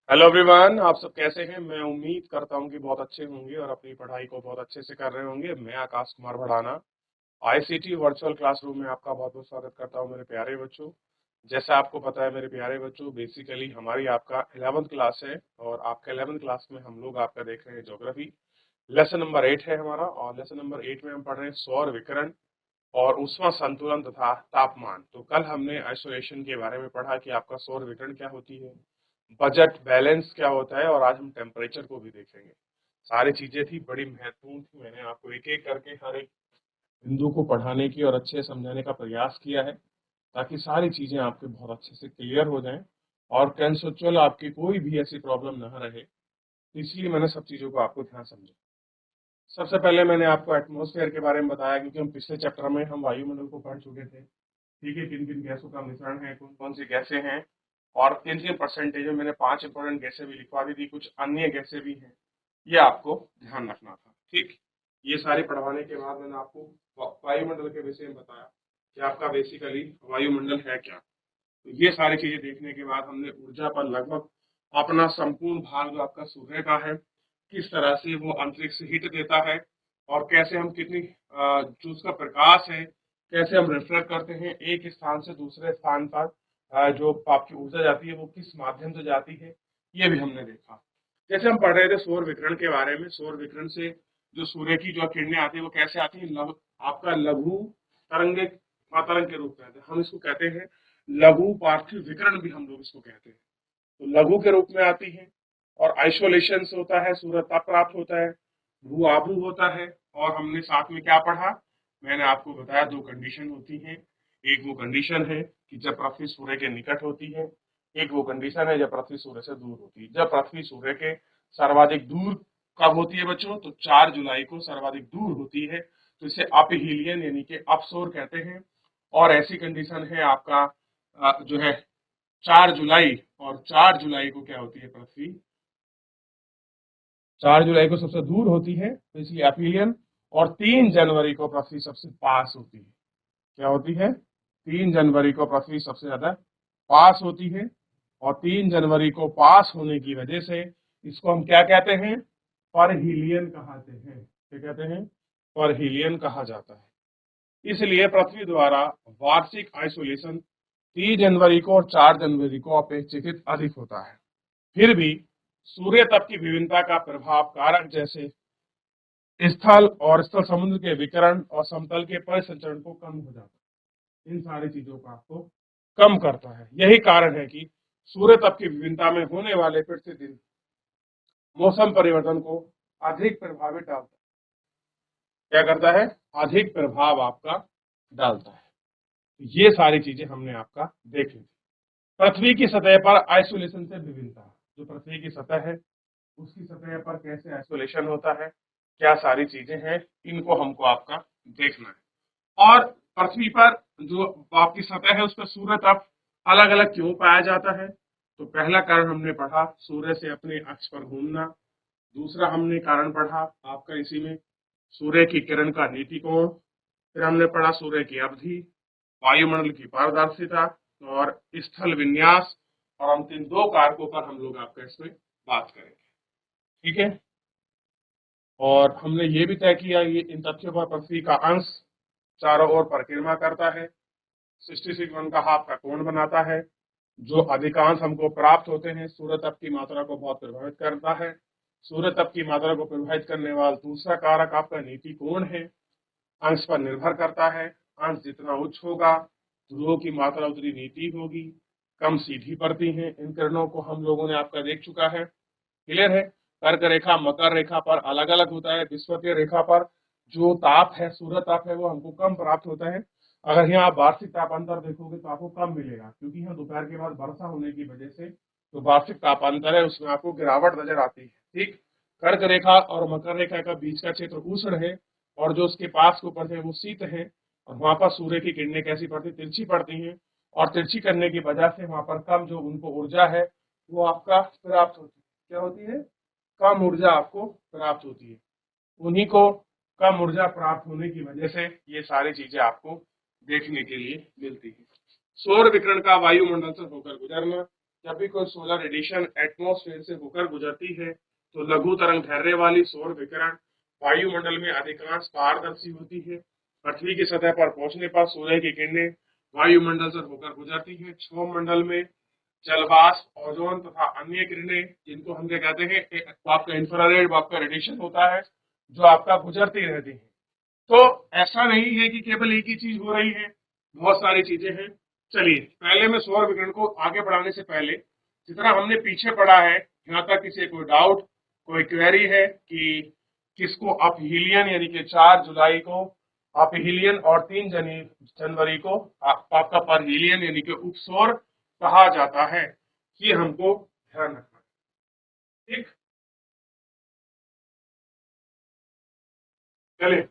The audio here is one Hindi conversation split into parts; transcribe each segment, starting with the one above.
हेलो एवरीवन, आप सब कैसे हैं। मैं उम्मीद करता हूं कि बहुत अच्छे होंगे और अपनी पढ़ाई को बहुत अच्छे से कर रहे होंगे। मैं Akash Kumar Bhadana ICT virtual classroom में आपका बहुत बहुत स्वागत करता हूं मेरे प्यारे बच्चों। जैसा आपको पता है मेरे प्यारे बच्चों, बेसिकली हमारी आपका 11th क्लास है और आपका 11th क्लास में हम लोग आपका देख रहे हैं ज्योग्राफी। लेसन नंबर 8 है हमारा और लेसन नंबर 8 में हम पढ़ रहे हैं सौर विकिरण और ऊष्मा संतुलन तथा तापमान। तो कल हमने आइसोलेशन के बारे में पढ़ा कि आपका सौर विकिरण क्या होती है, बजट बैलेंस क्या होता है और आज हम टेम्परेचर को भी देखेंगे। सारी चीजें थी, बड़ी महत्वपूर्ण थी। मैंने आपको एक एक करके हर एक बिंदु को पढ़ाने की और अच्छे से समझाने का प्रयास किया है ताकि सारी चीजें आपके बहुत अच्छे से क्लियर हो जाएं और कंसेप्चुअल आपकी कोई भी ऐसी प्रॉब्लम ना रहे। तो इसलिए मैंने सब चीजों को आपको ध्यान समझा। सबसे पहले मैंने आपको एटमॉस्फेयर के बारे में बताया क्योंकि हम पिछले चैप्टर में हम वायुमंडल को पढ़ चुके थे। ठीक है, किन किन गैसों का मिश्रण है, कौन कौन सी गैसें हैं और किन किन परसेंटेज में। मैंने 5 इंपॉर्टेंट गैसें भी लिखवा दी थी, कुछ अन्य गैसें भी हैं, ये आपको ध्यान रखना था। ठीक, ये सारी पढ़वाने के बाद मैंने आपको वायुमंडल के विषय में बताया कि आपका बेसिकली वायुमंडल है क्या। तो ये सारी चीजें देखने के बाद हमने ऊर्जा पर लगभग अपना संपूर्ण भाग जो आपका सूर्य का है, किस तरह से वो अंतरिक्ष से हीट देता है और कैसे हम कितनी जो उसका प्रकाश है कैसे हम रिफ्लेक्ट करते हैं एक स्थान से दूसरे स्थान पर, जो आपकी ऊर्जा जाती है वो किस माध्यम से जाती है, ये भी हमने देखा। जैसे हम पढ़ रहे थे सौर विकिरण के बारे में, सौर विकिरण से जो सूर्य की जो किरणें आती है वो कैसे आती है, आपका लघु तरंगिक तरंग के रूप में आते हैं। हम इसको कहते हैं लघु पार्थिव विकिरण भी हम लोग इसको कहते हैं। तो लघु के रूप में आती है और आइसोलेशन से होता है, सूर्य ताप प्राप्त होता है, भू आभू होता है। और हमने साथ में क्या पढ़ा, मैंने आपको बताया दो कंडीशन होती हैं। एक वो कंडीशन है कि जब पृथ्वी सूर्य के निकट होती है, एक वो कंडीशन है जब पृथ्वी सूर्य से दूर होती है। जब पृथ्वी सूर्य के सर्वाधिक दूर कब होती है बच्चों, तो 4 जुलाई को सर्वाधिक दूर होती है, तो इसे अपहीलियन यानी कि अपसोर कहते हैं। और ऐसी कंडीशन है आपका जो है 4 जुलाई, और 4 जुलाई को क्या होती है पृथ्वी, 4 जुलाई को सबसे दूर होती है तो इसलिए अपीलियन। और 3 जनवरी को पृथ्वी सबसे पास होती है। क्या होती है, 3 जनवरी को पृथ्वी सबसे ज्यादा पास होती है। और 3 जनवरी को पास होने की वजह से इसको हम क्या कहते हैं, परहीलियन कहते हैं। क्या कहते हैं, परहीलियन कहा जाता है। इसलिए पृथ्वी द्वारा वार्षिक आइसोलेशन 3 जनवरी को और 4 जनवरी को अपेक्षाकृत अधिक होता है। फिर भी सूर्य तप की विभिन्नता का प्रभाव कारक जैसे स्थल और स्थल समुद्र के विकिरण और समतल के परिसंचरण को कम हो जाता है, इन सारी चीजों का आपको कम करता है। यही कारण है कि सूर्य तप की विभिन्नता में होने वाले प्रतिदिन मौसम परिवर्तन को अधिक प्रभावित डालता है। क्या करता है, अधिक प्रभाव आपका डालता है। ये सारी चीजें हमने आपका देख ली। पृथ्वी की सतह पर आइसोलेशन से विभिन्नता, जो पृथ्वी की सतह है उसकी सतह पर कैसे आइसोलेशन होता है, क्या सारी चीजें हैं, इनको हमको आपका देखना है। और पृथ्वी पर जो आपकी सतह है उस पर सूर्य ताप अलग अलग क्यों पाया जाता है, तो पहला कारण हमने पढ़ा सूर्य से अपने अक्ष पर घूमना। दूसरा हमने कारण पढ़ा आपका इसी में सूर्य की किरण का नीति कोण। फिर हमने पढ़ा सूर्य की अवधि, वायुमंडल की पारदर्शिता और स्थल विन्यास। और हम इन दो कारकों पर हम लोग आपका इसमें बात करेंगे। ठीक है, और हमने ये भी तय किया ये इन तथ्यों पर पृथ्वी का अंश चारों ओर परिक्रमा करता है, 66 का हाफ का कोण बनाता है, जो अधिकांश हमको प्राप्त होते हैं सूर्य तप की मात्रा को बहुत प्रभावित करता है। सूर्य तप की मात्रा को प्रभावित करने वाला दूसरा कारक आपका नीति कोण है, अंश पर निर्भर करता है। अंश जितना उच्च होगा ध्रुवों की मात्रा उतनी नीति होगी, कम सीधी पड़ती है। इन किरणों को हम लोगों ने आपका देख चुका है, क्लियर है। कर्क रेखा मकर रेखा पर अलग अलग होता है, विषुवतीय रेखा पर जो ताप है सूर्य ताप है वो हमको कम प्राप्त होता है। अगर यहाँ आप वार्षिक तापांतर देखोगे तो आपको कम मिलेगा क्योंकि यहाँ दोपहर के बाद वर्षा होने की वजह से जो वार्षिक तापांतर है उसमें आपको गिरावट नजर आती है। ठीक, कर्क रेखा और मकर रेखा का बीच का क्षेत्र उष्ण है और जो उसके पास के ऊपर है वो शीत है। और वहां पर सूर्य की किरणें कैसी पड़ती, तिरछी पड़ती हैं। और तिरछी करने की वजह से वहां पर कम जो उनको ऊर्जा है वो आपका प्राप्त होती है। क्या होती है, कम ऊर्जा आपको प्राप्त होती है। उन्हीं को कम ऊर्जा प्राप्त होने की वजह से ये सारी चीजें आपको देखने के लिए मिलती है। सौर विकिरण का वायुमंडल से होकर गुजरना, जब भी कोई सोलर रेडिएशन एटमॉस्फेयर से होकर गुजरती है तो लघु तरंग दैर्ध्य वाली सौर विकिरण वायुमंडल में अधिकांश पारदर्शी होती है। पृथ्वी की सतह पर पहुंचने पर सूर्य की किरणें वायुमंडल से होकर गुजरती हैं। क्षोभ मंडल में जलवाष्प, ओजोन तथा अन्य किरणें, जिनको हम क्या कहते हैं, आपका इंफ्रारेड आपका रेडिएशन होता है, जो आपका गुजरती रहती है। तो ऐसा नहीं है कि केवल एक ही चीज हो रही है, बहुत सारी चीजें हैं। चलिए, पहले मैं सौर विकिरण को आगे बढ़ाने से पहले जितना हमने पीछे पढ़ा है, यहाँ तक किसी कोई डाउट, कोई क्वेरी है कि किसको अपहीलियन यानी कि 4 जुलाई को अपहीलियन और 3 जनवरी को आपका परहीलियन यानी कि उपसौर कहा जाता है, ये हमको ध्यान रखना है। ठीक, चलिए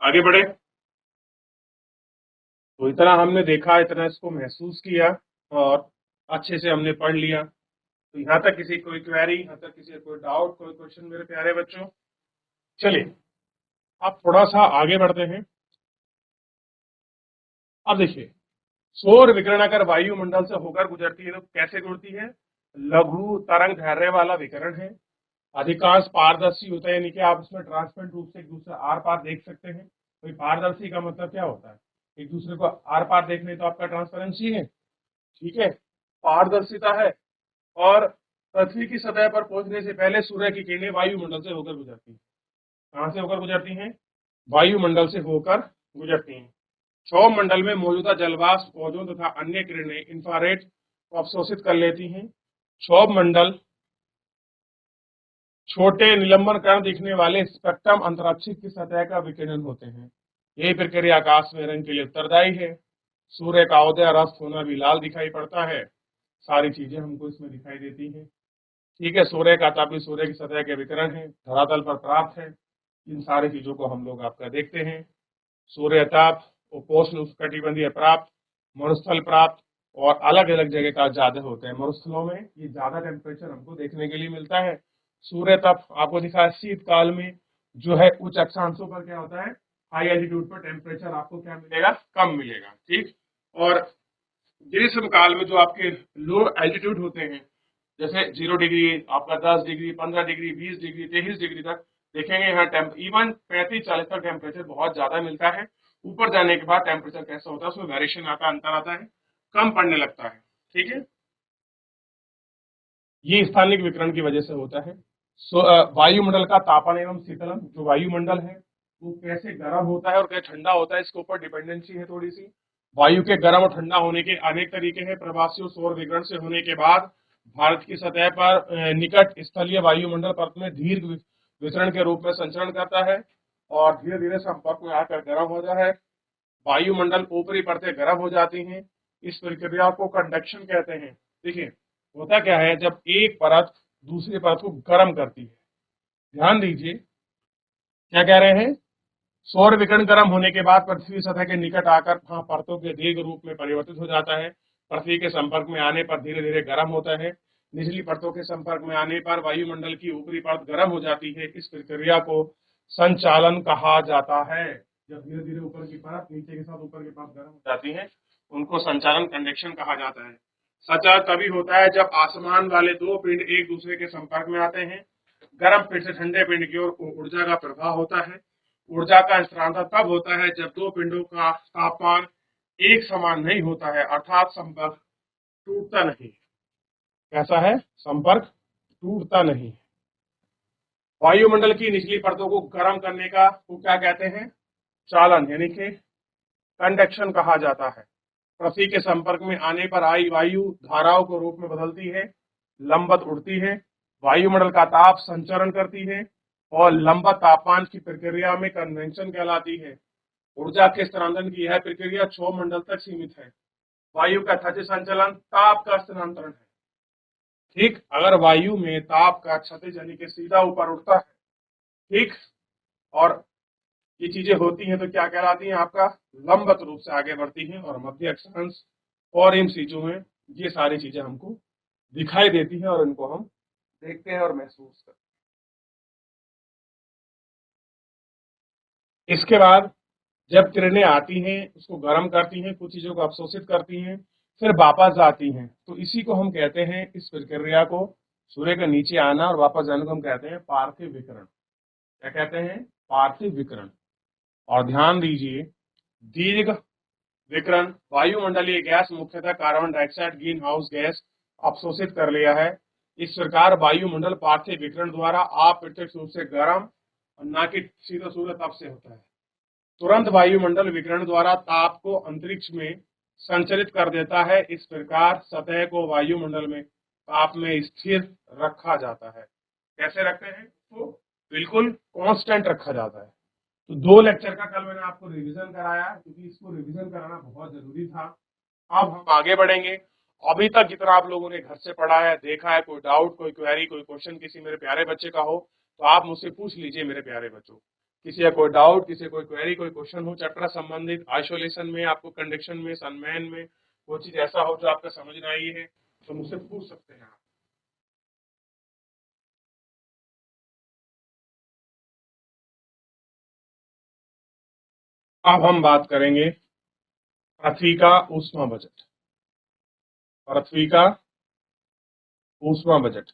आगे बढ़े। तो इतना हमने देखा, इतना इसको महसूस किया और अच्छे से हमने पढ़ लिया। तो यहाँ तक किसी कोई क्वेरी, यहाँ तक किसी कोई डाउट, कोई क्वेश्चन मेरे प्यारे बच्चों? चलिए अब थोड़ा सा आगे बढ़ते हैं। अब देखिए, सौर विकिरण अगर वायुमंडल से होकर गुजरती है तो कैसे गुजरती है? लघु तरंग दैर्ध्य वाला विकिरण है, अधिकांश पारदर्शी होता है, यानी कि आप इसमें ट्रांसपेरेंट रूप से एक दूसरे आर पार देख सकते हैं। तो पारदर्शी का मतलब क्या होता है? एक दूसरे को आर पार देखने, तो आपका ट्रांसपेरेंसी है। ठीक है, पारदर्शिता है। और पृथ्वी की सतह पर पहुंचने से पहले सूर्य की किरणें वायुमंडल से होकर गुजरती हैं। कहां से होकर गुजरती हैं? वायुमंडल से होकर गुजरती हैं। क्षोभ मंडल में मौजूदा जलवाष्प, ओजोन तथा अन्य किरणें इंफ्रारेड को अवशोषित कर लेती हैं। क्षोभ मंडल छोटे निलंबन कण दिखने वाले स्पेक्ट्रम अंतरिक्ष की सतह का विकिरण होते हैं। यही प्रक्रिया आकाश में रंग के लिए उत्तरदायी है। सूर्य का उदय और अस्त होना भी लाल दिखाई पड़ता है। सारी चीजें हमको इसमें दिखाई देती हैं। ठीक है, सूर्य का ताप भी सूर्य की सतह के विकिरण है, धरातल पर प्राप्त है। इन सारी चीजों को हम लोग आपका देखते हैं। सूर्य ताप, उपोष्ण उष्णकटिबंधीय प्राप्त, मरुस्थल प्राप्त, और अलग अलग जगह का ज्यादा होते हैं। मरुस्थलों में ये ज्यादा टेम्परेचर हमको देखने के लिए मिलता है। सूर्य ताप आपको दिखा है, शीतकाल में जो है उच्च अक्षांशों पर क्या होता है, हाई एल्टीट्यूड पर टेम्परेचर आपको क्या मिलेगा, कम मिलेगा। ठीक, और ग्रीष्म काल में जो आपके लो एल्टीट्यूड होते हैं, जैसे 0 डिग्री, आपका 10 डिग्री, 15 डिग्री, 20 डिग्री, 23 डिग्री तक देखेंगे। यहाँ इवन 35-40 तक टेम्परेचर बहुत ज्यादा मिलता है। ऊपर जाने के बाद टेम्परेचर कैसा होता है, उसमें वेरिएशन आता है, अंतर आता है, कम पड़ने लगता है। ठीक है, ये स्थानिक विकिरण की वजह से होता है। वायुमंडल का तापन एवं शीतलन, जो वायुमंडल है वो कैसे गर्म होता है और कैसे ठंडा होता है, इसके ऊपर डिपेंडेंसी है थोड़ी सी। वायु के गर्म और ठंडा होने के अनेक तरीके हैं। प्रवासी सौर विकिरण से होने के बाद भारत की सतह पर निकट स्थलीय वायुमंडल परत में दीर्घ वितरण के रूप में संचरण करता है और धीरे धीरे संपर्क में आकर गर्म हो जाता है। वायुमंडल ऊपरी परतें गर्म हो जाती हैं। इस प्रक्रिया को कंडक्शन कहते हैं। देखिए, होता क्या है, जब एक परत दूसरी परत को गर्म करती है, ध्यान दीजिए क्या कह रहे हैं, सौर विकिरण गर्म होने के बाद पृथ्वी सतह के निकट आकर वहां परतों के दीर्घ रूप में परिवर्तित हो जाता है। पृथ्वी के संपर्क में आने पर धीरे धीरे गर्म होता है। निचली परतों के संपर्क में आने पर वायुमंडल की ऊपरी परत गर्म हो जाती है। इस प्रक्रिया को संचालन कहा जाता है। जब धीरे धीरे ऊपर की परत नीचे के साथ ऊपर की परत गर्म हो जाती है, उनको संचालन, कंडक्शन कहा जाता है। संचार तभी होता है जब आसमान वाले दो पिंड एक दूसरे के संपर्क में आते हैं। गर्म पिंड से ठंडे पिंड की ओर ऊर्जा का प्रवाह होता है। ऊर्जा का स्थानांतरण तब होता है जब दो पिंडों का तापमान एक समान नहीं होता है, अर्थात संपर्क टूटता नहीं। कैसा है, संपर्क टूटता नहीं। वायुमंडल की निचली परतों को गर्म करने का को क्या कहते हैं, चालन यानी कि कंडक्शन कहा जाता है। पृथ्वी के संपर्क में आने पर आई वायु धाराओं को रूप में बदलती है, लंबवत उड़ती है, वायुमंडल का ताप संचरण करती है और लंबा तापमान की प्रक्रिया में कन्वेंशन कहलाती है। ऊर्जा के स्थानांतरण की यह प्रक्रिया क्षोभ मंडल तक सीमित है। वायु का क्षति संचलन ताप का स्थानांतरण है। ठीक, अगर वायु में ताप का क्षति यानी कि सीधा ऊपर उठता है, ठीक, और ये चीजें होती हैं तो क्या कहलाती हैं, आपका लंबवत रूप से आगे बढ़ती हैं और मध्य अक्षांश और इन चीजों में ये सारी चीजें हमको दिखाई देती हैं और इनको हम देखते हैं और महसूस करते हैं। इसके बाद जब किरणें आती हैं, उसको गर्म करती हैं, कुछ चीजों को अवशोषित करती हैं, फिर वापस आती हैं। तो इसी को हम कहते हैं, इस प्रक्रिया को, सूर्य के नीचे आना और वापस जाने को हम कहते हैं पार्थिव विकिरण। क्या कहते हैं? पार्थिव विकिरण। और ध्यान दीजिए, दीर्घ विकिरण वायुमंडलीय गैस मुख्यतः carbon dioxide green house gas अवशोषित कर लिया है। इस प्रकार वायुमंडल पार्थिव विकिरण द्वारा अप्रत्यक्ष रूप से गर्म और न कि सीधा सूर्य ताप से होता है। तुरंत वायुमंडल विकिरण द्वारा ताप को अंतरिक्ष में संचरित कर देता है। इस प्रकार सतह को वायुमंडल में ताप में स्थिर रखा जाता है। कैसे रखते हैं? तो बिल्कुल कांस्टेंट रखा जाता है। तो 2 लेक्चर का कल मैंने आपको रिवीजन कराया, क्योंकि इसको रिवीजन कराना बहुत जरूरी था। अब हम आगे बढ़ेंगे। अभी तक जितना आप लोगों ने घर से पढ़ा है, देखा है, कोई डाउट, कोई क्वेरी, कोई क्वेश्चन किसी मेरे प्यारे बच्चे का हो तो आप मुझसे पूछ लीजिए मेरे प्यारे बच्चों। किसी का कोई डाउट, किसी कोई क्वेरी, कोई क्वेश्चन हो चैप्टर संबंधित, आइसोलेशन में, आपको कंडक्शन में, सनमैन में कोई चीज ऐसा हो जो आपका समझ ना आई है तो मुझसे पूछ सकते हैं आप। अब हम बात करेंगे पृथ्वी का ऊष्मा बजट। पृथ्वी का ऊष्मा बजट।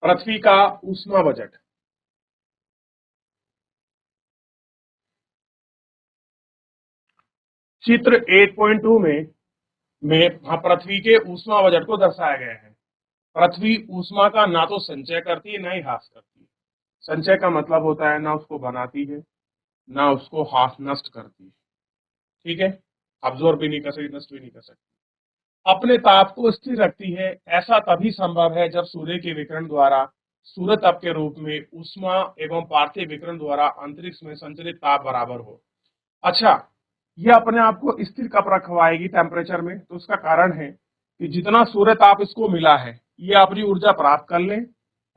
पृथ्वी का ऊष्मा बजट। चित्र 8.2 में पृथ्वी के ऊष्मा बजट को दर्शाया गया है। पृथ्वी ऊष्मा का ना तो संचय करती है ना ही ह्रास करती है। संचय का मतलब होता है ना उसको बनाती है ना उसको हाथ नष्ट करती है। ठीक है, अब्जॉर्ब भी नहीं कर सकती, नष्ट भी नहीं कर सकती। अपने ताप को स्थिर रखती है। ऐसा तभी संभव है जब सूर्य के विकिरण द्वारा सूर्य ताप के रूप में ऊष्मा एवं पार्थिव विकिरण द्वारा अंतरिक्ष में संचरित ताप बराबर हो। अच्छा, ये अपने आप को स्थिर कब रखवाएगी टेम्परेचर में? तो उसका कारण है कि जितना सूर्य ताप इसको मिला है ये अपनी ऊर्जा प्राप्त कर ले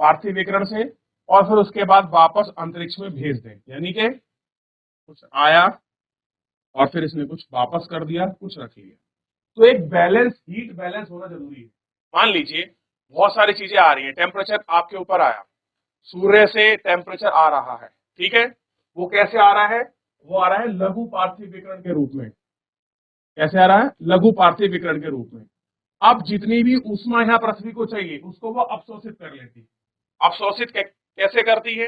पार्थिव विकिरण से और फिर उसके बाद वापस अंतरिक्ष में भेज दें। यानी कि कुछ आया और फिर इसने कुछ वापस कर दिया, कुछ रख लिया। तो एक बैलेंस, हीट बैलेंस होना जरूरी है। मान लीजिए बहुत सारी चीजें आ रही हैं, टेम्परेचर आपके ऊपर आया, सूर्य से टेम्परेचर आ रहा है, ठीक है, वो कैसे आ रहा है? वो आ रहा है लघु पार्थिव विकिरण के रूप में। कैसे आ रहा है? लघु पार्थिव विकिरण के रूप में। अब जितनी भी ऊष्मा यहाँ पृथ्वी को चाहिए उसको वो अवशोषित कर लेती है। अवशोषित कैसे करती है?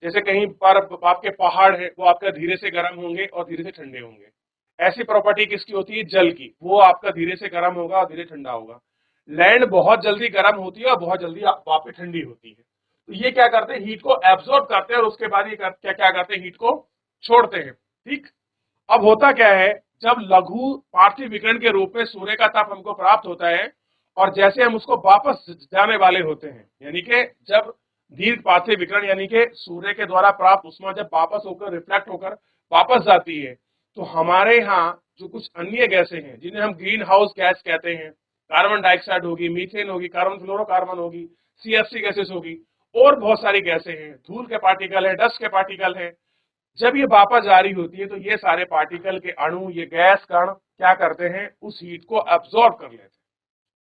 जैसे कहीं पर आपके पहाड़ है, वो आपका धीरे से गर्म होंगे और धीरे से ठंडे होंगे। ऐसी प्रॉपर्टी किसकी होती है? जल की। वो आपका धीरे से गर्म होगा और धीरे ठंडा होगा। लैंड बहुत जल्दी गर्म होती है और बहुत जल्दी वापस ठंडी होती है। तो ये क्या करते हैं? हीट को एब्जॉर्ब करते हैं और उसके बाद ये क्या क्या करते हैं? हीट को छोड़ते हैं। ठीक। अब होता क्या है, जब लघु पार्थिव विकिरण के रूप में सूर्य का ताप हमको प्राप्त होता है और जैसे हम उसको वापस जाने वाले होते हैं, यानी कि जब दीर्घ पार्थिव विकिरण यानी कि सूर्य के द्वारा प्राप्त ऊष्मा जब वापस होकर रिफ्लेक्ट होकर वापस जाती है, तो हमारे यहाँ जो कुछ अन्य गैसें हैं जिन्हें हम ग्रीन हाउस गैस कहते हैं, कार्बन डाइऑक्साइड होगी, मीथेन होगी, कार्बन फ्लोरोकार्बन होगी, सीएफसी गैसेस होगी, और बहुत सारी गैसें हैं, धूल के पार्टिकल है, डस्ट के पार्टिकल है। जब ये वापस जारी होती है तो ये सारे पार्टिकल के अणु, ये गैस कण क्या करते हैं? उस हीट को एब्जॉर्ब कर लेते हैं।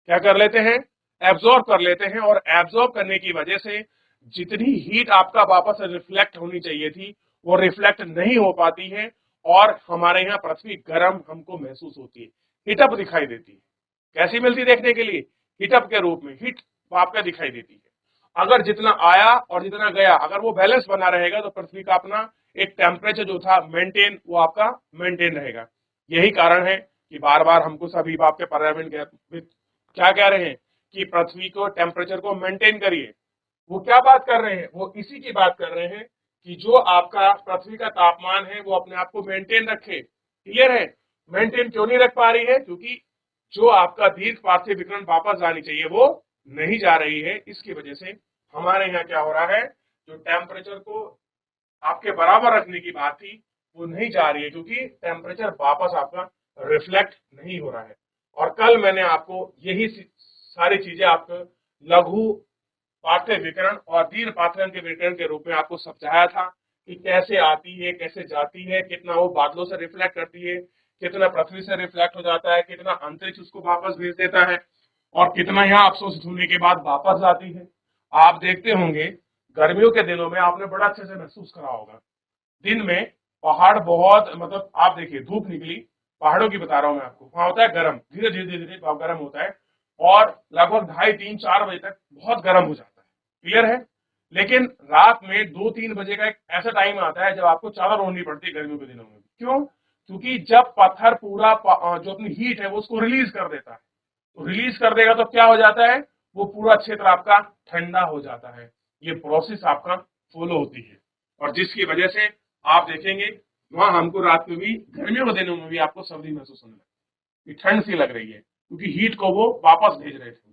क्या कर लेते हैं? एब्जॉर्ब कर लेते हैं। और एब्जॉर्ब करने की वजह से जितनी हीट आपका वापस रिफ्लेक्ट होनी चाहिए थी वो रिफ्लेक्ट नहीं हो पाती है और हमारे यहाँ पृथ्वी गर्म हमको महसूस होती है, हीटअप दिखाई देती है। कैसी मिलती देखने के लिए? हीटअप के रूप में हीट आपका दिखाई देती है। अगर जितना आया और जितना गया अगर वो बैलेंस बना रहेगा तो पृथ्वी का अपना एक टेम्परेचर जो था मेंटेन, वो आपका मेंटेन रहेगा। यही कारण है कि बार बार हमको सभी आपके पर्यावरण क्या कह रहे हैं कि पृथ्वी को टेम्परेचर को मेंटेन करिए। वो क्या बात कर रहे हैं? वो इसी की बात कर रहे हैं कि जो आपका पृथ्वी का तापमान है वो अपने आप को मेंटेन रखे। क्लियर है? मेंटेन क्यों नहीं रख पा रही है? क्योंकि जो आपका दीर्घ पार्थिव विकिरण वापस जानी चाहिए वो नहीं जा रही है। इसकी वजह से हमारे यहाँ क्या हो रहा है, जो टेम्परेचर को आपके बराबर रखने की बात थी वो नहीं जा रही है, क्योंकि टेम्परेचर वापस आपका रिफ्लेक्ट नहीं हो रहा है। और कल मैंने आपको यही सारी चीजें आपको लघु पार्थिव विकिरण और दीर्घ पार्थिव के विकिरण के रूप में आपको समझाया था कि कैसे आती है, कैसे जाती है, कितना वो बादलों से रिफ्लेक्ट करती है, कितना पृथ्वी से रिफ्लेक्ट हो जाता है, कितना अंतरिक्ष उसको वापस भेज देता है और कितना यहाँ अवशोषित होने के बाद वापस जाती है। आप देखते होंगे गर्मियों के दिनों में आपने बड़ा अच्छे से महसूस करा होगा, दिन में पहाड़ बहुत, मतलब आप देखिए धूप निकली पहाड़ों की बता रहा हूं मैं आपको, वहां होता है गर्म, धीरे धीरे धीरे धीरे गर्म होता है और लगभग 2:30-3-4 बजे तक बहुत गर्म हो जाता है। क्लियर है? लेकिन रात में 2-3 बजे का एक ऐसा टाइम आता है जब आपको चादर ओढ़नी पड़ती है गर्मियों के दिनों में। क्यों? क्योंकि जब पत्थर पूरा जो अपनी हीट है वो उसको रिलीज कर देता है, तो रिलीज कर देगा तो क्या हो जाता है, वो पूरा क्षेत्र आपका ठंडा हो जाता है। ये प्रोसेस आपका फॉलो होती है और जिसकी वजह से आप देखेंगे वहां हमको रात में भी, गर्मियों के दिनों में भी आपको सर्दी महसूस होने लगती है, ठंड सी लग रही है, क्योंकि हीट को वो वापस भेज रहे थे।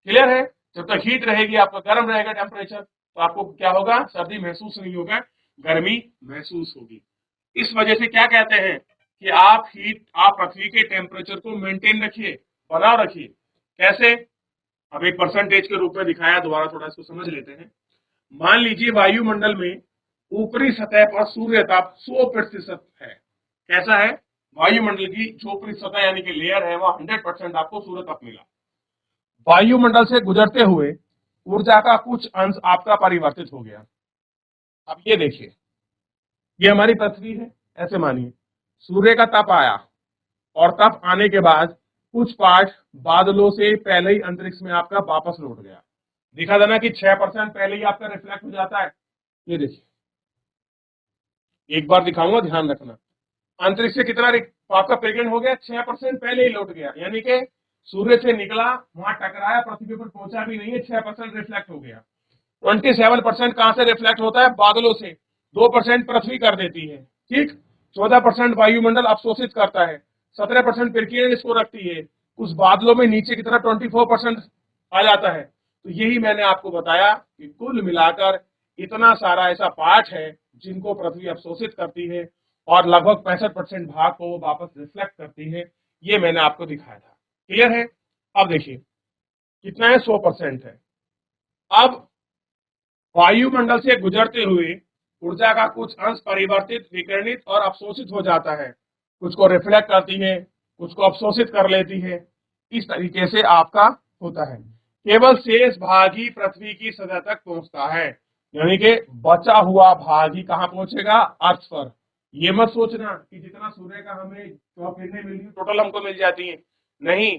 क्लियर है? जब तक हीट रहेगी, आपका गर्म रहेगा टेम्परेचर, तो आपको क्या होगा, सर्दी महसूस नहीं होगा, गर्मी महसूस होगी। इस वजह से क्या कहते हैं कि आप पृथ्वी के टेम्परेचर को मेंटेन रखिए, बनाए रखिए। कैसे? अब एक परसेंटेज के रूप में दिखाया, दोबारा थोड़ा इसको समझ लेते हैं। मान लीजिए वायुमंडल में ऊपरी सतह पर सूर्य ताप 100% है। कैसा है? वायुमंडल की जो ऊपरी सतह यानी कि लेयर है, वह 100% आपको सूर्य ताप मिला। वायुमंडल से गुजरते हुए ऊर्जा का कुछ अंश आपका परिवर्तित हो गया। अब ये देखिए, ये हमारी पृथ्वी है, ऐसे मानिए सूर्य का ताप आया और ताप आने के बाद कुछ पार्ट बादलों से पहले ही अंतरिक्ष में आपका वापस लौट गया। दिखा था ना कि 6% पहले ही आपका रिफ्लेक्ट हो जाता है। ये देखिए, एक बार दिखाऊंगा, ध्यान रखना। अंतरिक्ष से कितना आपका प्रेग्नेंट हो गया, 6% पहले ही लौट गया, यानी कि सूर्य से निकला, वहां टकराया, पृथ्वी पर पहुंचा भी नहीं है, 6% रिफ्लेक्ट हो गया। 27% कहां से रिफ्लेक्ट होता है? बादलों से। 2% पृथ्वी कर देती है, ठीक। 14% वायुमंडल अवशोषित करता है, 17% प्रक्रिया इसको रखती है। उस बादलों में नीचे की तरफ 24% आ जाता है। तो यही मैंने आपको बताया कि कुल मिलाकर इतना सारा ऐसा पार्ट है जिनको पृथ्वी अवशोषित करती है और लगभग 65% भाग को वो वापस रिफ्लेक्ट करती है। ये मैंने आपको दिखाया था। क्लियर है? अब देखिए कितना है, 100% है। अब वायुमंडल से गुजरते हुए ऊर्जा का कुछ अंश परिवर्तित, विकिरणित और अवशोषित हो जाता है। कुछ को रिफ्लेक्ट करती है, कुछ को अवशोषित कर लेती है। इस तरीके से आपका होता है। केवल शेष भाग ही पृथ्वी की सतह तक पहुंचता है, यानी कि बचा हुआ भाग ही कहां पहुंचेगा? अर्थ पर। ये मत सोचना कि जितना सूर्य का हमें किरणें मिल रही टोटल हमको मिल जाती है, नहीं।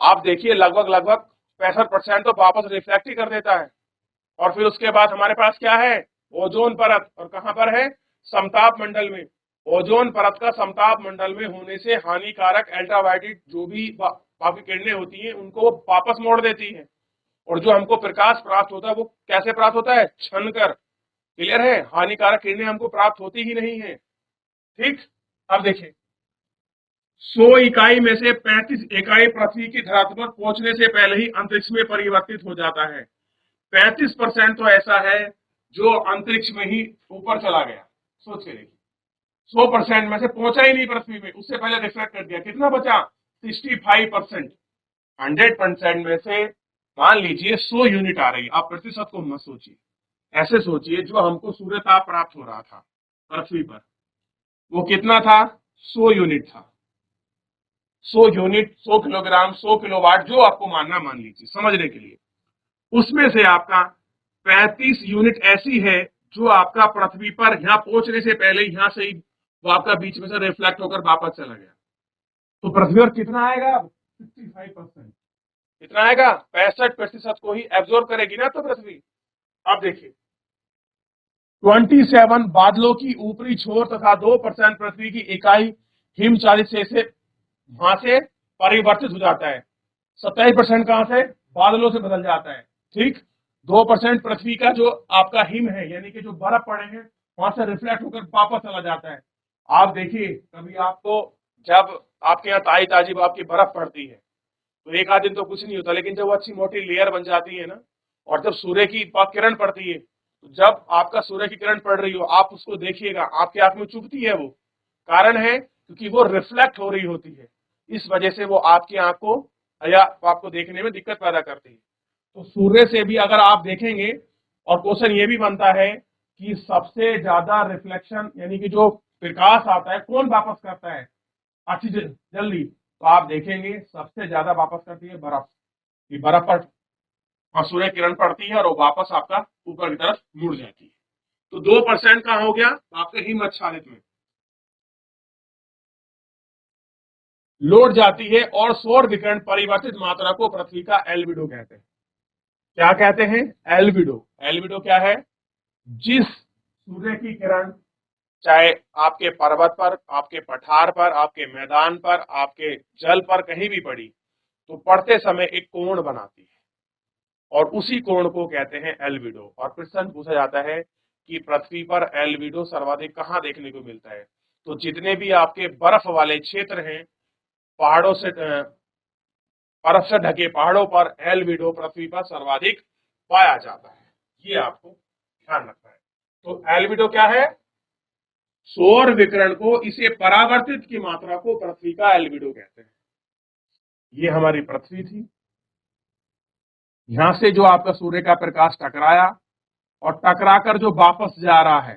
आप देखिए लगभग लगभग 65% तो वापस रिफ्लेक्ट ही कर देता है। और फिर उसके बाद हमारे पास क्या है? ओजोन परत। और कहां पर है? समताप मंडल में। ओजोन परत का समताप मंडल में होने से हानिकारक अल्ट्रावायलेट जो भी बाकी किरणें होती हैं उनको वापस मोड़ देती है। और जो हमको प्रकाश प्राप्त होता है वो कैसे प्राप्त होता है? छन कर। क्लियर है? हानिकारक किरणें हमको प्राप्त होती ही नहीं है, ठीक। अब देखिए 100 इकाई में से 35 इकाई पृथ्वी की धरातल पर पहुंचने से पहले ही अंतरिक्ष में परिवर्तित हो जाता है। 35% तो ऐसा है जो अंतरिक्ष में ही ऊपर चला गया। सोच के देखिए, 100% में से पहुंचा ही नहीं पृथ्वी में, उससे पहले रिफ्लेक्ट कर दिया। कितना बचा? 65%। 100% में से मान लीजिए 100 यूनिट आ रही है। आप प्रतिशत को मत सोचिए, ऐसे सोचिए जो हमको सूर्य ताप प्राप्त हो रहा था पृथ्वी पर, वो कितना था? 100 यूनिट था। 100 यूनिट, 100 किलोग्राम, 100 किलोवाट, जो आपको मानना मान लीजिए समझने के लिए। उसमें से आपका 35 यूनिट ऐसी है जो आपका पृथ्वी पर यहां पहुंचने से पहले यहां से ही वो आपका बीच में से रिफ्लेक्ट होकर वापस चला गया। तो पृथ्वी पर कितना आएगा? 65%। कितना आएगा? 65% को ही एब्जॉर्ब करेगी ना तो पृथ्वी। अब देखिए 27 बादलों की ऊपरी छोर तथा 2% पृथ्वी की इकाई हिमचालित से वहां से परिवर्तित हो जाता है। 27% कहां से? बादलों से बदल जाता है, ठीक। 2% पृथ्वी का जो आपका हिम है, यानी कि जो बर्फ पड़े हैं, वहां से रिफ्लेक्ट होकर वापस चला जाता है। आप देखिए कभी आपको, जब आपके यहाँ ताजी ताजी आपकी बर्फ पड़ती है तो एक आध दिन तो कुछ नहीं होता, लेकिन जब वो अच्छी मोटी लेयर बन जाती है ना, और जब सूर्य की किरण पड़ती है, तो जब आपका सूर्य की किरण पड़ रही हो आप उसको देखिएगा, आपकी आंख में चुभती है। वो कारण है क्योंकि वो रिफ्लेक्ट हो रही होती है, इस वजह से वो आपकी आंख को या आपको देखने में दिक्कत पैदा करती है। तो सूर्य से भी अगर आप देखेंगे, और क्वेश्चन ये भी बनता है कि सबसे ज्यादा रिफ्लेक्शन यानी कि जो प्रकाश आता है कौन वापस करता है अच्छी जल्दी, तो आप देखेंगे सबसे ज्यादा वापस करती है बर्फ। ये बर्फ पर सूर्य किरण पड़ती है और वो वापस आपका ऊपर की तरफ मुड़ जाती है। तो 2% का हो गया आपके हिम आच्छादित में। लौट जाती है और सौर विकिरण परिवर्तित मात्रा को पृथ्वी का एल्बिडो कहते हैं। क्या कहते हैं? एल्बिडो। एल्बिडो क्या है? जिस सूर्य की किरण चाहे आपके पर्वत पर, आपके पठार पर, आपके मैदान पर, आपके जल पर कहीं भी पड़ी तो पड़ते समय एक कोण बनाती है और उसी कोण को कहते हैं एल्बिडो। और प्रश्न पूछा जाता है कि पृथ्वी पर एल्बिडो सर्वाधिक कहां देखने को मिलता है? तो जितने भी आपके बर्फ वाले क्षेत्र हैं, पहाड़ों से बर्फ से ढके पहाड़ों पर एल्बिडो पृथ्वी पर सर्वाधिक पाया जाता है। ये आपको ध्यान रखना है। तो एल्बिडो क्या है? सौर विकिरण को, इसे परावर्तित की मात्रा को पृथ्वी का एल्बिडो कहते हैं। ये हमारी पृथ्वी थी। यहां से जो आपका सूर्य का प्रकाश टकराया और टकराकर जो वापस जा रहा है,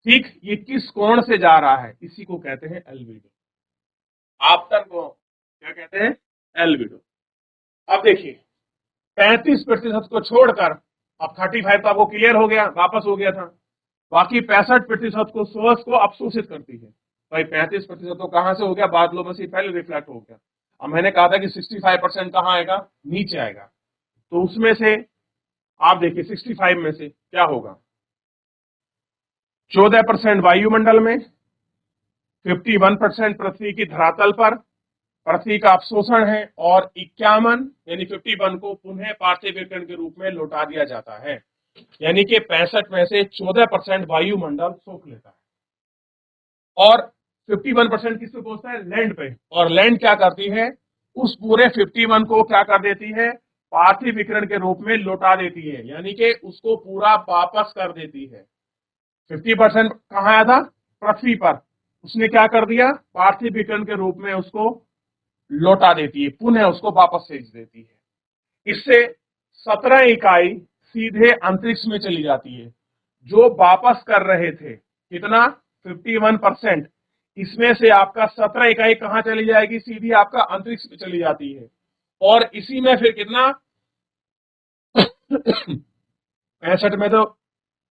ठीक, ये किस कोण से जा रहा है? इसी को कहते हैं एल्बिडो। आपतन को क्या कहते हैं? एल्बिडो। अब देखिए, 35% को छोड़कर, अब 35 तो आपको क्लियर हो गया, वापस हो गया था। बाकी 65% को सोर्स को अवशोषित करती है। भाई 35% तो कहां से हो गया? बादलों में से पहले रिफ्लेक्ट हो गया। अब मैंने कहा था कि 65% कहां आएगा? नीचे आएगा। तो उसमें से आप देखिए 65 में से क्या होगा? 14% वायुमंडल में, 51% पृथ्वी की धरातल पर पृथ्वी का अवशोषण है और 51 यानी 51 को पुनः पार्थिव विकिरण के रूप में लौटा दिया जाता है। यानी कि 65 में से 14% वायुमंडल सोख लेता है और 51% किस पे पहुंचता है? लैंड पे। और लैंड क्या करती है? उस पूरे 51 को क्या कर देती है? पार्थिव विकिरण के रूप में लौटा देती है, यानी कि उसको पूरा वापस कर देती है। 50% कहां आया था? पृथ्वी पर। उसने क्या कर दिया? पार्थिव विकिरण के रूप में उसको लौटा देती है, पुनः उसको वापस भेज देती है। इससे 17 इकाई सीधे अंतरिक्ष में चली जाती है। जो वापस कर रहे थे कितना? 51%। इसमें से आपका 17 इकाई कहां चली जाएगी? सीधी आपका अंतरिक्ष में चली जाती है। और इसी में फिर कितना 65 में तो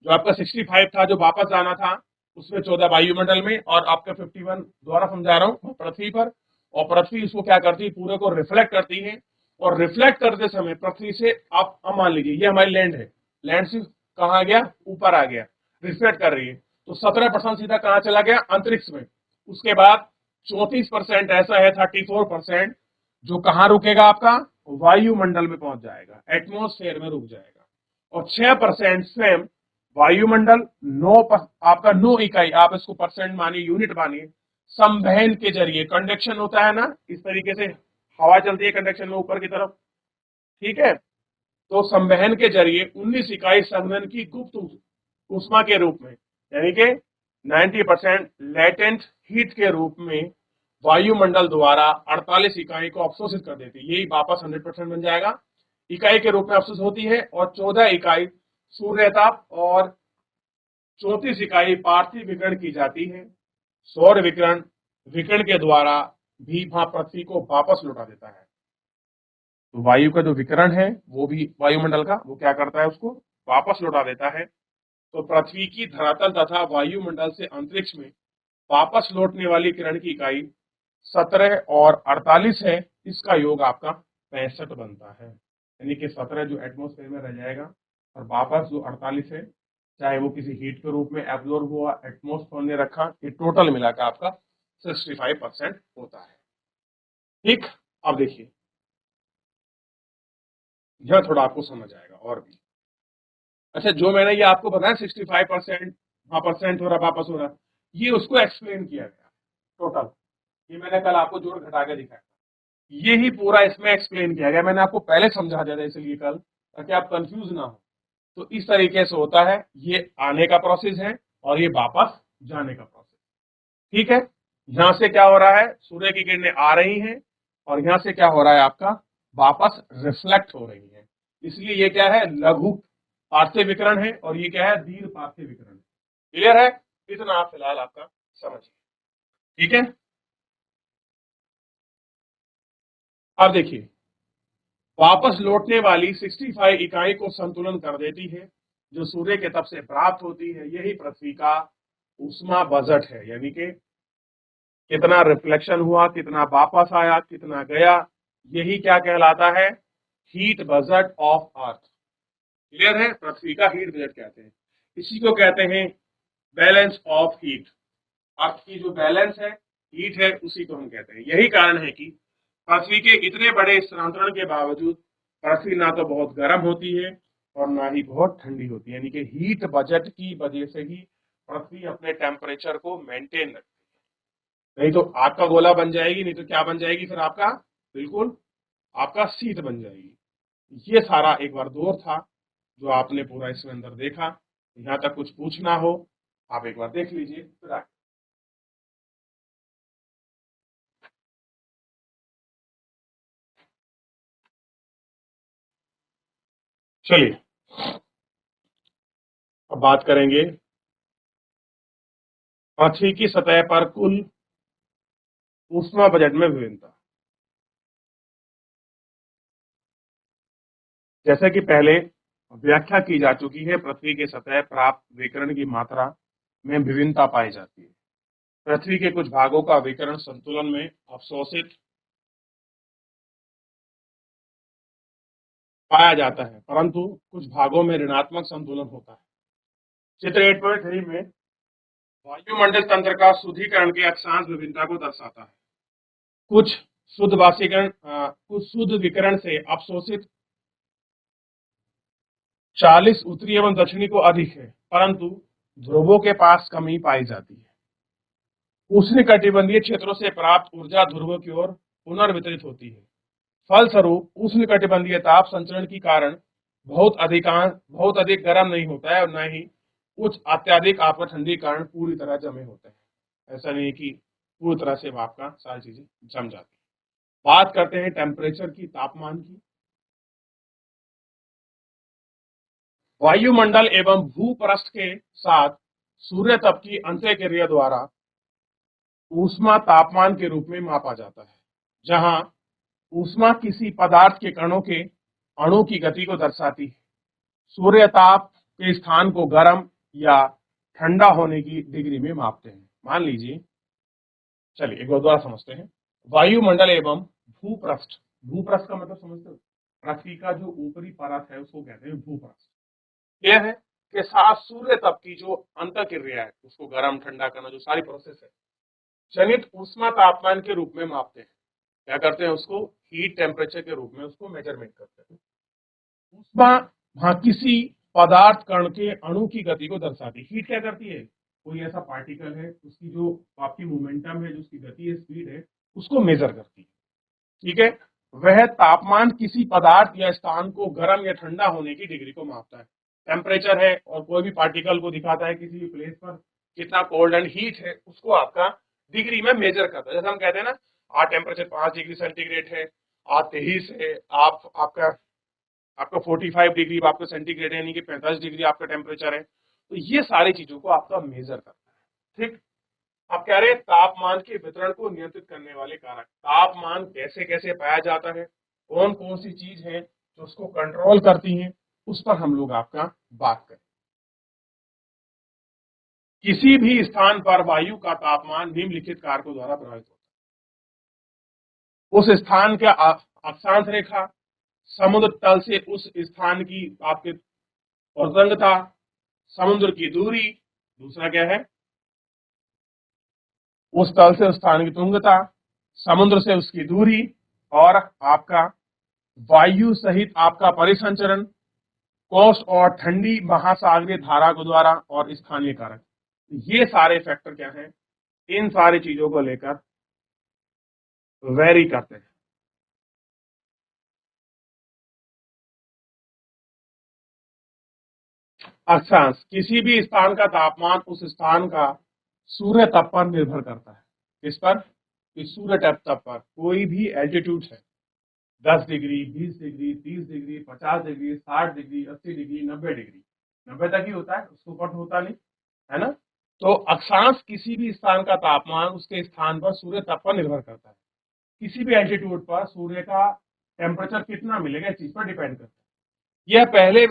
जो आपका 65 था जो वापस जाना था, उसमें 14 वायुमंडल में और आपका 51 दोबारा समझा रहा हूं पृथ्वी पर। और पृथ्वी इसको क्या करती है? पूरे को रिफ्लेक्ट करती है। और रिफ्लेक्ट करते समय पृथ्वी से आप अब मान लीजिए ये हमारी लैंड है, लैंड से कहा आ गया? ऊपर आ गया, रिफ्लेक्ट कर रही है। तो 17% सीधा कहां चला गया? अंतरिक्ष में। उसके बाद 34% ऐसा है, 34% जो कहां रुकेगा? आपका वायुमंडल में पहुंच जाएगा, एटमोस्फेयर में रुक जाएगा। और 6% स्वयं वायुमंडल, 9 आपका 9 इकाई, आप इसको परसेंट मानिए, यूनिट मानिए, संवहन के जरिए, कंडक्शन होता है ना, इस तरीके से हवा चलती है कंडक्शन में ऊपर की तरफ, ठीक है। तो संवहन के जरिए 19 इकाई संघनन की गुप्त ऊष्मा के रूप में, यानी कि 90% लेटेंट हीट के रूप में वायुमंडल द्वारा 48 इकाई को अवशोषित कर देती है। यही वापस 100% बन जाएगा, इकाई के रूप में अवशोषित होती है। और 14 इकाई सूर्यताप और 34 इकाई पार्थिव विकिरण की जाती है। सौर विकिरण विकिरण के द्वारा भी वहां पृथ्वी को वापस लौटा देता है। तो वायु का जो विकिरण है वो भी वायुमंडल का, वो क्या करता है? उसको वापस लौटा देता है। तो पृथ्वी की धरातल तथा वायुमंडल से अंतरिक्ष में वापस लौटने वाली किरण की इकाई 17 और 48 है। इसका योग आपका 65 बनता है। यानी कि 17 जो एटमोस्फेयर में रह जाएगा और वापस जो 48 है, चाहे वो किसी हीट के रूप में एब्जॉर्ब हुआ, एटमोस्फेयर ने रखा, ये टोटल मिलाकर आपका 65% होता है। ठीक, अब देखिए यह थोड़ा आपको समझ आएगा और भी। अच्छा, जो मैंने ये आपको बताया 65% वहां परसेंट हो रहा, वापस हो रहा, ये उसको एक्सप्लेन किया गया टोटल। ये मैंने कल आपको जोड़ घटा के दिखाया, ये ही पूरा इसमें एक्सप्लेन किया गया। मैंने आपको पहले समझा दिया था इसलिए कल, ताकि आप कंफ्यूज ना हो। तो इस तरीके से होता है, ये आने का प्रोसेस है और ये वापस जाने का प्रोसेस। ठीक है, यहां से क्या हो रहा है? सूर्य की किरणें आ रही हैं और यहां से क्या हो रहा है? आपका वापस रिफ्लेक्ट हो रही है। इसलिए ये क्या है? लघु पार्थिव विकिरण है और ये क्या है? दीर्घ पार्थिव विकिरण। क्लियर है? इतना आप फिलहाल आपका समझिए। ठीक है, अब देखिए, वापस लौटने वाली 65 इकाई को संतुलन कर देती है, जो सूर्य के तप से प्राप्त होती है। यही पृथ्वी का ऊष्मा बजट है, यानी कि कितना रिफ्लेक्शन हुआ, कितना वापस आया, कितना गया, यही क्या कहलाता है? Heat budget of earth. Clear है? पृथ्वी का हीट बजट कहते हैं। इसी को कहते हैं बैलेंस ऑफ हीट। अर्थ की जो बैलेंस है, हीट है, उसी को हम कहते हैं। यही कारण है कि पृथ्वी के इतने बड़े स्थानांतरण के बावजूद पृथ्वी ना तो बहुत गर्म होती है और ना ही बहुत ठंडी होती है। यानी कि हीट बजट की वजह से ही पृथ्वी अपने टेम्परेचर को मेंटेन रखती है। नहीं तो आग का गोला बन जाएगी, नहीं तो क्या बन जाएगी फिर आपका? बिल्कुल आपका शीत बन जाएगी। ये सारा एक बार दौर था जो आपने पूरा इसमें अंदर देखा। यहाँ तक कुछ पूछना हो आप एक बार देख लीजिए फिर आगे। चलिए अब बात करेंगे पृथ्वी की सतह पर कुल ऊष्मा बजट में विभिन्नता। जैसे कि पहले व्याख्या की जा चुकी है, पृथ्वी के सतह प्राप्त विकिरण की मात्रा में विभिन्नता पाई जाती है। पृथ्वी के कुछ भागों का विकिरण संतुलन में अवशोषित पाया जाता है, परंतु कुछ भागों में ऋणात्मक संतुलन होता है। चित्र 8.3 में वायुमंडल तंत्र का शुद्धिकरण के अक्षांश विभिन्नता को दर्शाता है। कुछ कुछ शुद्ध विकिरण से अवशोषित 40 उत्तरी एवं दक्षिणी को अधिक है, परंतु ध्रुवों के पास कमी पाई जाती है। उष्णकटिबंधीय क्षेत्रों से प्राप्त ऊर्जा ध्रुवों की ओर पुनर्वितरित होती है। फलस्वरूप उष्णकटिबंधीय ताप संचरण के कारण बहुत अधिक गर्म नहीं होता है और न ही उच्च अत्यधिक आपका ठंडी कारण पूरी तरह जमे होते हैं। ऐसा नहीं कि पूरी तरह से आपका सारी चीजें जम जाती है। बात करते हैं टेम्परेचर की, तापमान की। वायुमंडल एवं भूपृष्ठ के साथ सूर्य तप की अंत्यक्रिया द्वारा ऊष्मा तापमान के रूप में मापा जाता है, जहां ऊष्मा किसी पदार्थ के कणों के अणु की गति को दर्शाती है। सूर्य ताप के स्थान को गर्म या ठंडा होने की डिग्री में मापते हैं। मान लीजिए, चलिए एक बार दोबारा समझते हैं। वायुमंडल एवं भूपृष्ठ, भूपृष्ठ का मतलब समझते हो? पृथ्वी का जो ऊपरी परत है उसको कहते हैं भूपृष्ठ। यह है कि साथ सूर्य तप की जो अंतःक्रिया है, उसको गर्म ठंडा करना, जो सारी प्रोसेस है, जनित ऊष्मा तापमान के रूप में मापते हैं। क्या करते हैं? उसको हीट टेम्परेचर के रूप में उसको मेजरमेंट करते हैं। ऊष्मा वहां किसी पदार्थ कण के अणु की गति को दर्शाती है। हीट क्या करती है? कोई ऐसा पार्टिकल है, उसकी जो आपकी मोमेंटम है, जो उसकी गति है, स्पीड है, उसको मेजर करती है। ठीक है? वह तापमान किसी पदार्थ या स्थान को गर्म या ठंडा होने की डिग्री को मापता है। टेम्परेचर है और कोई भी पार्टिकल को दिखाता है किसी भी प्लेस पर कितना कोल्ड एंड हीट है, उसको आपका डिग्री में मेजर करता है। जैसे हम कहते हैं ना, आज टेम्परेचर 5 डिग्री सेंटीग्रेड है, आज 23 है, आपका 45 डिग्री आपका सेंटीग्रेड है, यानी कि 45 डिग्री आपका टेम्परेचर है। तो ये सारी चीजों को आपका मेजर करता है। ठीक? आप कह रहे हैं तापमान के वितरण को नियंत्रित करने वाले कारक। तापमान कैसे कैसे पाया जाता है, कौन कौन सी चीज है जो उसको कंट्रोल करती हैं, उस पर हम लोग आपका बात करें। किसी भी स्थान पर वायु का तापमान निम्नलिखित कारकों द्वारा प्रभावित होता है। उस स्थान का अक्षांश रेखा, समुद्र तल से उस स्थान की आपके और्ध्वता, समुद्र की दूरी, दूसरा क्या है? उस तल से उस स्थान की तुंगता, समुद्र से उसकी दूरी, और आपका वायु सहित आपका परिसंचरण, कोस्ट और ठंडी महासागरीय धारा को द्वारा, और स्थानीय कारक। ये सारे फैक्टर क्या हैं? इन सारी चीजों को लेकर वेरी करते हैं। अक्षांश, किसी भी स्थान का तापमान उस स्थान का सूर्य तप पर निर्भर करता है। किस पर? कि सूर्य तप पर। कोई भी एल्टीट्यूड है, 10 degree, 20 degree, 30 degree, 50 degree, 60 degree, 80 degree, 90 degree, 90 तक ही होता है, उसको ऊपर तो होता नहीं है ना। तो अक्षांश किसी भी स्थान का तापमान उसके स्थान पर सूर्य तप पर निर्भर करता है। किसी भी एल्टीट्यूड पर सूर्य का टेम्परेचर कितना मिलेगा, इस चीज पर डिपेंड करता है। यह पहले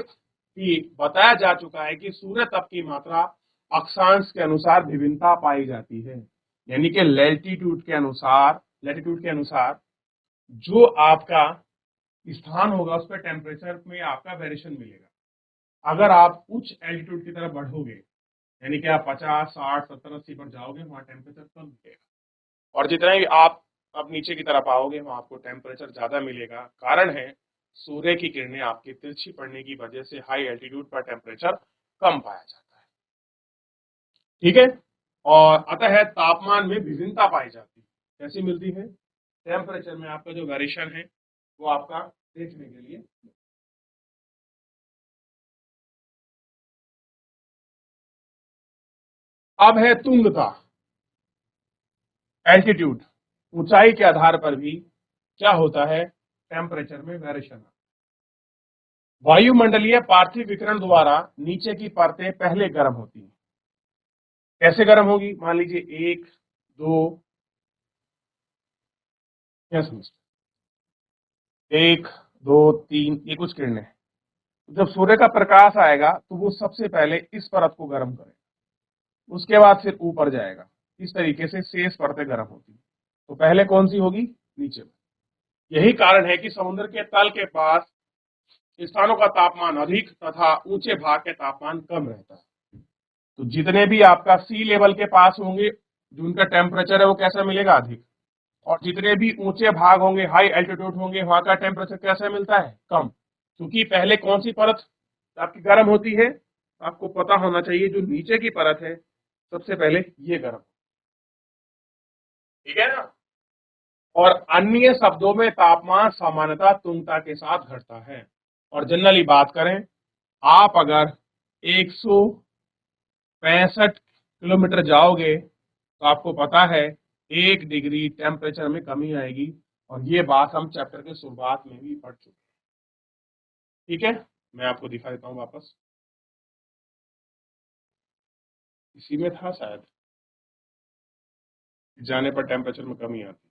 ही बताया जा चुका है कि सूर्य तप की मात्रा अक्षांश के अनुसार विभिन्नता पाई जाती है। यानी कि लैटिट्यूड के अनुसार जो आपका स्थान होगा उस पर टेम्परेचर में आपका वेरिएशन मिलेगा। अगर आप उच्च एल्टीट्यूड की तरफ बढ़ोगे, यानी कि आप 50, 60, 70, 80 पर जाओगे, वहां टेम्परेचर कम मिलेगा, और जितना ही आप अब नीचे की तरफ आओगे वहां आपको टेम्परेचर ज्यादा मिलेगा। कारण है सूर्य की किरणें आपकी तिरछी पड़ने की वजह से हाई एल्टीट्यूड पर टेम्परेचर कम पाया जाता है। ठीक है, और अतः तापमान में विभिन्नता पाई जाती है। कैसी मिलती है? टेम्परेचर में आपका जो वेरिएशन है वो आपका देखने के लिए। अब है तुंगता, एल्टीट्यूड। ऊंचाई के आधार पर भी क्या होता है? टेम्परेचर में वेरिएशन। वायुमंडलीय पार्थिव विकिरण द्वारा नीचे की परतें पहले गर्म होती हैं। कैसे गर्म होगी? मान लीजिए 1, 2, क्या समझते? 1, 2, 3, ये कुछ किरणें। जब सूर्य का प्रकाश आएगा तो वो सबसे पहले इस परत को गर्म करेगा, उसके बाद फिर ऊपर जाएगा। इस तरीके से शेष परतें गर्म होती हैं। तो पहले कौन सी होगी? नीचे। यही कारण है कि समुद्र के तल के पास स्थानों का तापमान अधिक तथा ऊंचे भाग के तापमान कम रहता है। तो जितने भी आपका सी लेवल के पास होंगे, जो उनका टेम्परेचर है वो कैसा मिलेगा? अधिक। और जितने भी ऊंचे भाग होंगे, हाई एल्टीट्यूड होंगे, वहां का टेम्परेचर कैसा मिलता है? कम। क्योंकि पहले कौन सी परत आपकी गर्म होती है? आपको पता होना चाहिए जो नीचे की परत है सबसे पहले ये गर्म। ठीक है ना? और अन्य शब्दों में तापमान सामान्यतः तुंगता के साथ घटता है। और जनरली बात करें, आप अगर 165 किलोमीटर जाओगे तो आपको पता है 1 डिग्री टेम्परेचर में कमी आएगी। और ये बात हम चैप्टर के शुरुआत में भी पढ़ चुके हैं। ठीक है, मैं आपको दिखा देता हूं वापस। इसी में था शायद, जाने पर टेम्परेचर में कमी आती।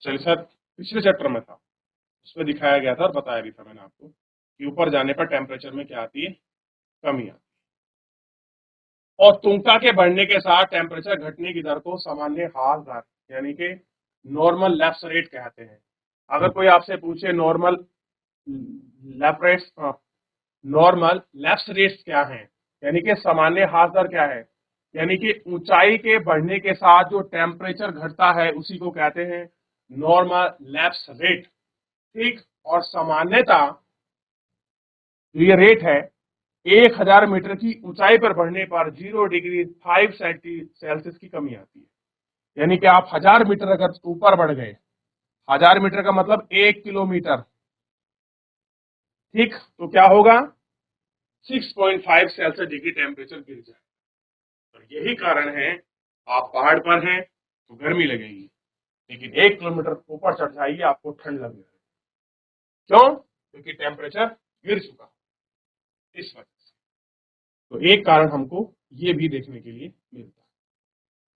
चलिए सर, पिछले चैप्टर में था, उसमें दिखाया गया था और बताया भी था मैंने आपको कि ऊपर जाने पर टेम्परेचर में क्या आती है? कमी आती है। और तुंगता के बढ़ने के साथ टेम्परेचर घटने की दर को सामान्य हाल दर, यानी कि नॉर्मल लैप्स रेट कहते हैं। अगर कोई आपसे पूछे नॉर्मल लैप्स रेट क्या है, यानी कि सामान्य हाल दर क्या है, यानी कि ऊंचाई के बढ़ने के साथ जो टेम्परेचर घटता है उसी को कहते हैं नॉर्मल लैप्स रेट। ठीक, और सामान्यता जो ये रेट है, 1000 मीटर की ऊंचाई पर बढ़ने पर 0 डिग्री 5 सेल्सियस की कमी आती है। यानी कि आप 1000 मीटर अगर ऊपर बढ़ गए, 1000 मीटर का मतलब 1 किलोमीटर, ठीक, तो क्या होगा? 6.5 सेल्सियस डिग्री टेम्परेचर गिर जाए। तो यही कारण है, आप पहाड़ पर हैं तो गर्मी लगेगी, लेकिन 1 किलोमीटर ऊपर चढ़ जाइए आपको ठंड लगेगी। क्यों? क्योंकि टेम्परेचर गिर चुका, इस वजह से। तो एक कारण हमको ये भी देखने के लिए मिलता है।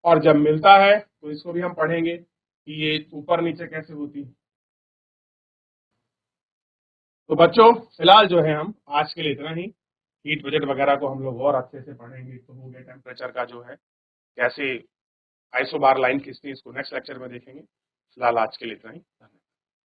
और जब मिलता है तो इसको भी हम पढ़ेंगे कि ये ऊपर नीचे कैसे होती है। तो बच्चों, फिलहाल जो है हम आज के लिए इतना ही। हीट बजट वगैरह को हम लोग और अच्छे से पढ़ेंगे। तो हो गया टेम्परेचर का जो है कैसे आइसोबार लाइन खींचती है, इसको नेक्स्ट लेक्चर में देखेंगे। फिलहाल आज के लिए इतना ही।